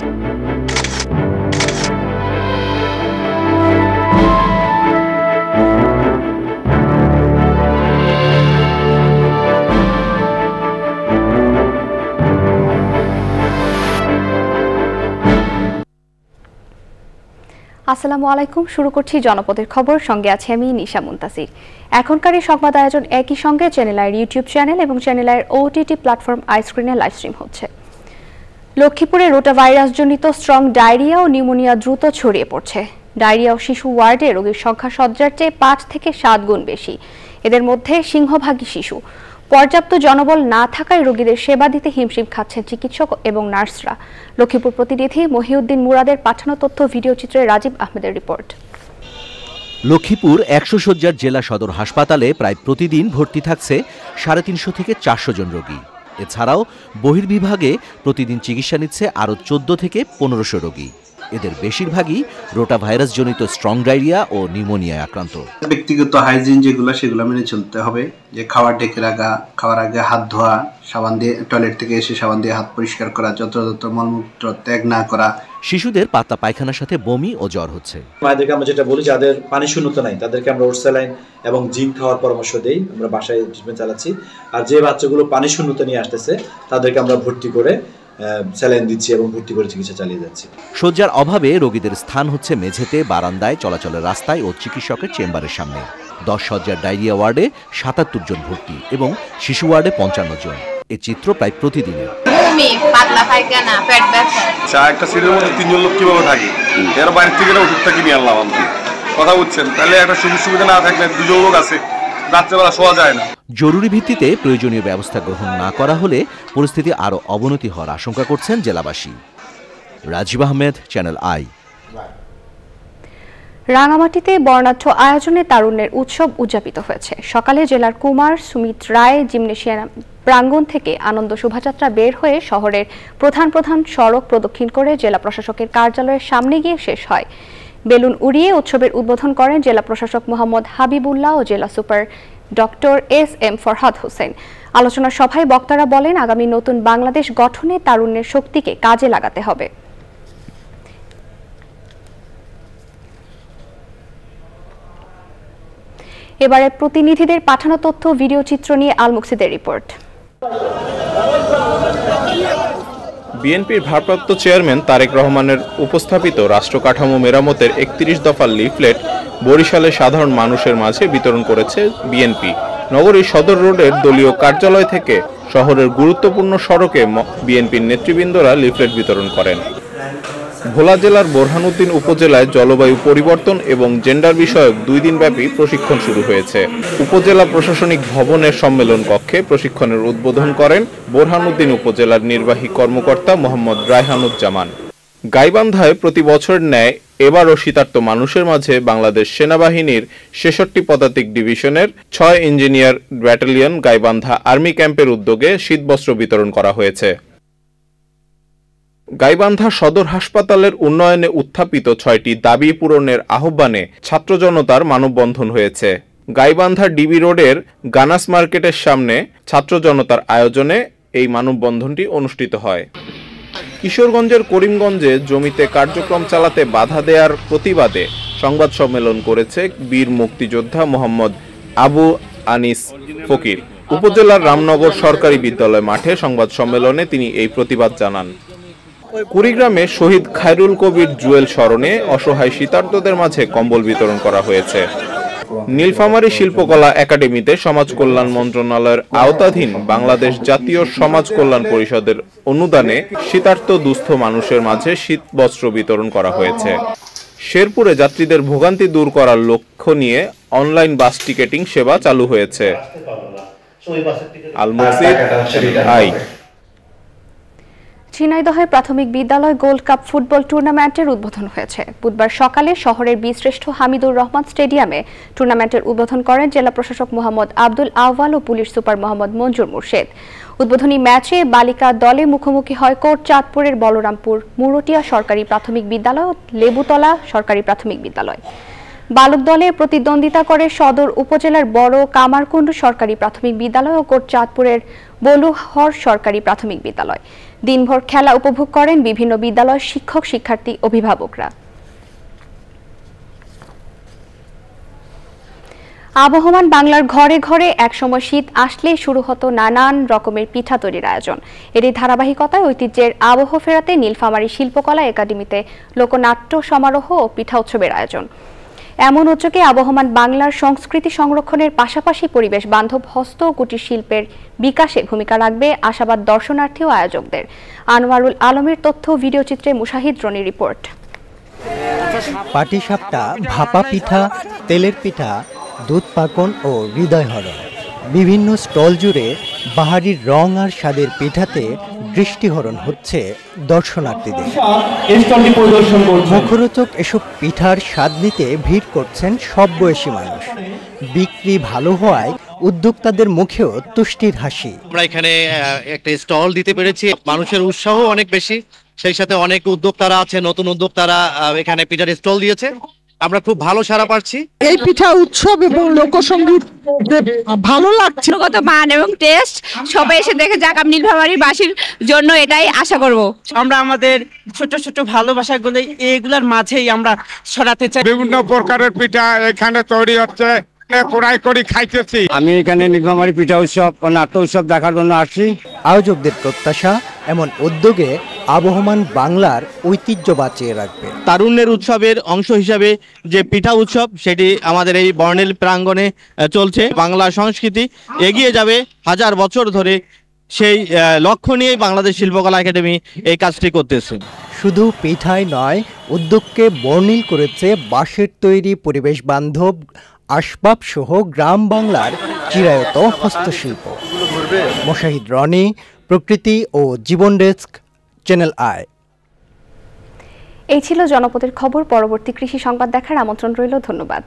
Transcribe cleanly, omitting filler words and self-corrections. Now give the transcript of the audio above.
আসসালামু আলাইকুম। শুরু করছি জনপদের খবর, সঙ্গে আছে আমি নিশা মুনতাসির। এখনকার এই সংবাদ আয়োজন একই সঙ্গে চ্যানেল আইয়ের ইউটিউব চ্যানেল এবং চ্যানেল আইয়ের ওটিটি প্ল্যাটফর্ম আইস্ক্রিনে লাইভ স্ট্রিম হচ্ছে। লক্ষ্মীপুরে রোটা ভাইরাসজনিত স্ট্রং ডায়রিয়া ও নিউমোনিয়া দ্রুত ছড়িয়ে পড়ছে। ডায়রিয়া ও শিশু ওয়ার্ডে রোগীর সংখ্যা শয্যার চেয়ে 5 থেকে 7 গুণ বেশি। এদের মধ্যে সিংহভাগই শিশু। পর্যাপ্ত জনবল না থাকায় রোগীদের সেবা দিতে হিমশিম খাচ্ছেন চিকিৎসক এবং নার্সরা। লক্ষ্মীপুর প্রতিনিধি মহিউদ্দিন মুরাদের পাঠানো তথ্য ভিডিও চিত্রে রাজীব আহমেদের রিপোর্ট। লক্ষ্মীপুর 100 শয্যার জেলা সদর হাসপাতালে প্রায় প্রতিদিন ভর্তি থাকছে 350 থেকে 400 জন রোগী। এছাড়াও বহির্বিভাগে প্রতিদিন চিকিৎসা নিচ্ছে আরও 14 থেকে 1500 রোগী। এদের বেশিরভাগই রোটা ভাইরাসজনিত স্ট্রং ডায়রিয়া ও নিউমোনিয়ায় আক্রান্ত। ব্যক্তিগত হাইজিন সেগুলো মেনে চলতে হবে, যে খাবার ঢেকে রাখা, খাওয়ার আগে হাত ধোয়া, সাবান দিয়ে টয়লেট থেকে এসে সাবান দিয়ে হাত পরিষ্কার করা, যত্রতত্র মলমূত্র ত্যাগ না করা। শিশুদের পাতলা পায়খানার সাথে বমি ও জ্বর হচ্ছে। মায়েদেরকে আমরা যেটা বলি, যাদের পানি শূন্যতা নাই তাদেরকে আমরা ওরসালাইন এবং জিঙ্ক খাওয়ার পরামর্শ দেই। আমরা বাসায় ট্রিটমেন্ট চালাচ্ছি। আর যে বাচ্চাগুলো পানি শূন্যতা নিয়ে আসতেছে তাদেরকে আমরা ভর্তি করে স্যালাইন দিচ্ছি এবং ভর্তি করে চিকিৎসা চালিয়ে যাচ্ছি। শয্যার অভাবে রোগীদের স্থান হচ্ছে মেঝেতে, বারান্দায়, চলাচলের রাস্তায় ও চিকিৎসকের চেম্বারের সামনে। 10 শয্যার ডায়রিয়া ওয়ার্ডে 77 জন ভর্তি এবং শিশু ওয়ার্ডে 55 জন। এই চিত্র প্রায় প্রতিদিনের। পাতলা পায়খানা, পেট ব্যথা। একটা সিটের মধ্যে 3 জন লোক কিভাবে থাকে? এর বাইরে থেকে ওষুধটা কিনে আনলাম আমি। কথা বুঝছেন? তাহলে একটা সুবিধা না থাকলে 2 জন লোক আছে, রাত্রেবেলা শোয়া যায় না। জরুরি ভিত্তিতে প্রয়োজনীয় ব্যবস্থা গ্রহণ না করা হলে পরিস্থিতি আরও অবনতি হওয়ার আশঙ্কা করছেন জেলাবাসী। Rajib Ahmed, channel I. রাঙামাটিতে বর্ণাঢ্য আয়োজনে তারুণ্যের উৎসব উদযাপিত হয়েছে। সকালে জেলার কুমার সুমিত রায় জিমনেশিয়াম প্রাঙ্গণ থেকে আনন্দ শোভাযাত্রা বের হয়ে শহরের প্রধান সড়ক প্রদক্ষিণ করে জেলা প্রশাসকের কার্যালয়ের সামনে গিয়ে শেষ হয়। বেলুন উড়িয়ে উৎসবের উদ্বোধন করেন জেলা প্রশাসক মোহাম্মদ হাবিবুল্লাহ ও জেলা super doctor SM. Farhad Hossain. আলোচনা সভায় বক্তারা বলেন, আগামী নতুন বাংলাদেশ গঠনে তারুণ্যের শক্তিকে কাজে লাগাতে হবে। এবারে প্রতিনিধিদের পাঠানো তথ্য ভিডিও চিত্র নিয়ে আল মুকসিদের রিপোর্ট। বিএনপির ভারপ্রাপ্ত চেয়ারম্যান তারেক রহমানের উপস্থাপিত রাষ্ট্র কাঠামো মেরামতের 31 দফার লিফলেট বরিশালে সাধারণ মানুষের মাঝে বিতরণ করেছে বিএনপি। নগরীর সদর রোডের দলীয় কার্যালয় থেকে শহরের গুরুত্বপূর্ণ সড়কে বিএনপির নেতৃবৃন্দরা লিফলেট বিতরণ করেন। ভোলা জেলার বোরহানউদ্দিন উপজেলায় জলবায়ু পরিবর্তন এবং জেন্ডার বিষয়ক 2 দিনব্যাপী প্রশিক্ষণ শুরু হয়েছে। উপজেলা প্রশাসনিক ভবনের সম্মেলন কক্ষে প্রশিক্ষণের উদ্বোধন করেন বোরহানউদ্দিন উপজেলার নির্বাহী কর্মকর্তা মোহাম্মদ রায়হানুজ্জামান। গাইবান্ধায় প্রতি বছরের ন্যায় এবারও শীতার্ত মানুষের মাঝে বাংলাদেশ সেনাবাহিনীর 66 পদাতিক ডিভিশনের 6 ইঞ্জিনিয়ার ব্যাটালিয়ন গাইবান্ধা আর্মি ক্যাম্পের উদ্যোগে শীতবস্ত্র বিতরণ করা হয়েছে। গাইবান্ধা সদর হাসপাতালের উন্নয়নে উত্থাপিত 6টি দাবি পূরণের আহ্বানে ছাত্র জনতার মানববন্ধন হয়েছে। গাইবান্ধা ডিবি রোডের গানাস মার্কেটের সামনে ছাত্র জনতার আয়োজনে এই মানববন্ধনটি অনুষ্ঠিত হয়। কিশোরগঞ্জের করিমগঞ্জে জমিতে কার্যক্রম চালাতে বাধা দেওয়ার প্রতিবাদে সংবাদ সম্মেলন করেছে বীর মুক্তিযোদ্ধা মোহাম্মদ আবু আনিস ফকির। উপজেলার রামনগর সরকারি বিদ্যালয় মাঠে সংবাদ সম্মেলনে তিনি এই প্রতিবাদ জানান। কুড়িগ্রামে শহীদ খায়রুল কবির জুয়েল স্মরণে অসহায় শীতার্তদের মাঝে কম্বল বিতরণ করা হয়েছে। নীলফামারী শিল্পকলা একাডেমিতে সমাজ কল্যাণ মন্ত্রণালয়ের আওতাধীন বাংলাদেশ জাতীয় সমাজ কল্যাণ পরিষদের অনুদানে শীতার্ত দুস্থ মানুষের মাঝে শীতবস্ত্র বিতরণ করা হয়েছে। শেরপুরে যাত্রীদের ভোগান্তি দূর করার লক্ষ্য নিয়ে অনলাইন বাস টিকেটিং সেবা চালু হয়েছে। আল মুকসিদ, আই। ঝিনাইদহের প্রাথমিক বিদ্যালয় গোল্ড কাপ ফুটবল টুর্নামেন্টের উদ্বোধন হয়েছে। বুধবার সকালে শহরের বীরশ্রেষ্ঠ হামিদুর রহমান স্টেডিয়ামে টুর্নামেন্টের উদ্বোধন করেন জেলা প্রশাসক মোহাম্মদ আব্দুল আওয়াল ও পুলিশ সুপার মোহাম্মদ মঞ্জুর মুর্শেদ। উদ্বোধনী ম্যাচে বালিকা দলে মুখোমুখি হয় কোট চাঁদপুরের বলরামপুর মুরটিয়া সরকারি প্রাথমিক বিদ্যালয় ও লেবুতলা সরকারি প্রাথমিক বিদ্যালয়। বালক দলে প্রতিদ্বন্দ্বিতা করে সদর উপজেলার বড় কামারকুণ্ড সরকারি প্রাথমিক বিদ্যালয় ও কোট চাঁদপুরের বলুহর সরকারি প্রাথমিক বিদ্যালয়। দিনভর খেলা উপভোগ করেন বিভিন্ন বিদ্যালয়ের শিক্ষক শিক্ষার্থী অভিভাবকরা। আবহমান বাংলার ঘরে ঘরে একসময় শীত আসলেই শুরু হতো নানান রকমের পিঠা তৈরির আয়োজন। এরই ধারাবাহিকতায় ঐতিহ্যের আবহ ফেরাতে নীলফামারী শিল্পকলা একাডেমিতে লোকনাট্য সমারোহ ও পিঠা উৎসবের আয়োজন। এমন উদ্যোগে আবহমান বাংলার সংস্কৃতি সংরক্ষণের পাশাপাশি পরিবেশ বান্ধব হস্ত ও কুটির শিল্পের বিকাশে ভূমিকা রাখবে আশাবাদ দর্শনার্থী ও আয়োজকদের। আনোয়ারুল আলমের তথ্য ভিডিও চিত্রে মুশাহিদ রনির রিপোর্ট। পাটিসাপটা, ভাপা পিঠা, তেলের পিঠা, দুধ পাকন ও হৃদয়হরণ বিভিন্ন স্টল জুড়ে বাহারির রং আর স্বাদের পিঠাতে দৃষ্টিহরণ হচ্ছে দর্শনার্থীদের। মুখরোচক এসব পিঠার স্বাদ নিতে ভিড় করছেন সব বয়সী মানুষ। বিক্রি ভালো হওয়ায় উদ্যোক্তাদের মুখেও তুষ্টির হাসি। আমরা এখানে একটা স্টল দিতে পেরেছি, মানুষের উৎসাহ অনেক বেশি, সেই সাথে অনেক উদ্যোক্তারা আছে, নতুন উদ্যোক্তারা এখানে পিঠার স্টল দিয়েছে, আমরা খুব ভালো সাড়া পাচ্ছি। এই পিঠা উৎসব এবং লোকসঙ্গীত ভালো লাগছে, কত মান এবং টেস্ট সবাই এসে দেখে যাক। আমি নীলফামারী বাসীর জন্য এটাই আশা করব। আমরা আমাদের ছোট ছোট ভালোবাসাগুলো এইগুলোর মাঝেই আমরা ছড়াতে চাই। বিভিন্ন প্রকারের পিঠা এখানে তৈরি হচ্ছে, কোরাই করে খাইতেছি। আমি এখানে নীলফামারী পিঠা উৎসব ও নাট্য উৎসব দেখার জন্য আসছি। আয়োজকদের প্রত্যাশা এমন উদ্যোগে আবহমান বাংলার ঐতিহ্য বাঁচিয়ে রাখবে। তারুণ্যের উৎসবের অংশ হিসাবে যে পিঠা উৎসব, সেটি আমাদের এই বর্ণিল প্রাঙ্গণে চলছে। বাংলা সংস্কৃতি এগিয়ে যাবে হাজার বছর ধরে, সেই লক্ষ্য নিয়েই বাংলাদেশ শিল্পকলা একাডেমি এই কাজটি করতেছে। শুধু পিঠাই নয়, উদ্যোগকে বর্ণিল করেছে বাঁশের তৈরি পরিবেশ বান্ধব আসবাব সহ গ্রাম বাংলার চিরায়ত হস্তশিল্প। মুশাহিদ রনি, প্রকৃতি ও জীবন ডেস্ক, চ্যানেল আই। এই ছিল জনপদের খবর। পরবর্তী কৃষি সংবাদ দেখার আমন্ত্রণ রইল। ধন্যবাদ।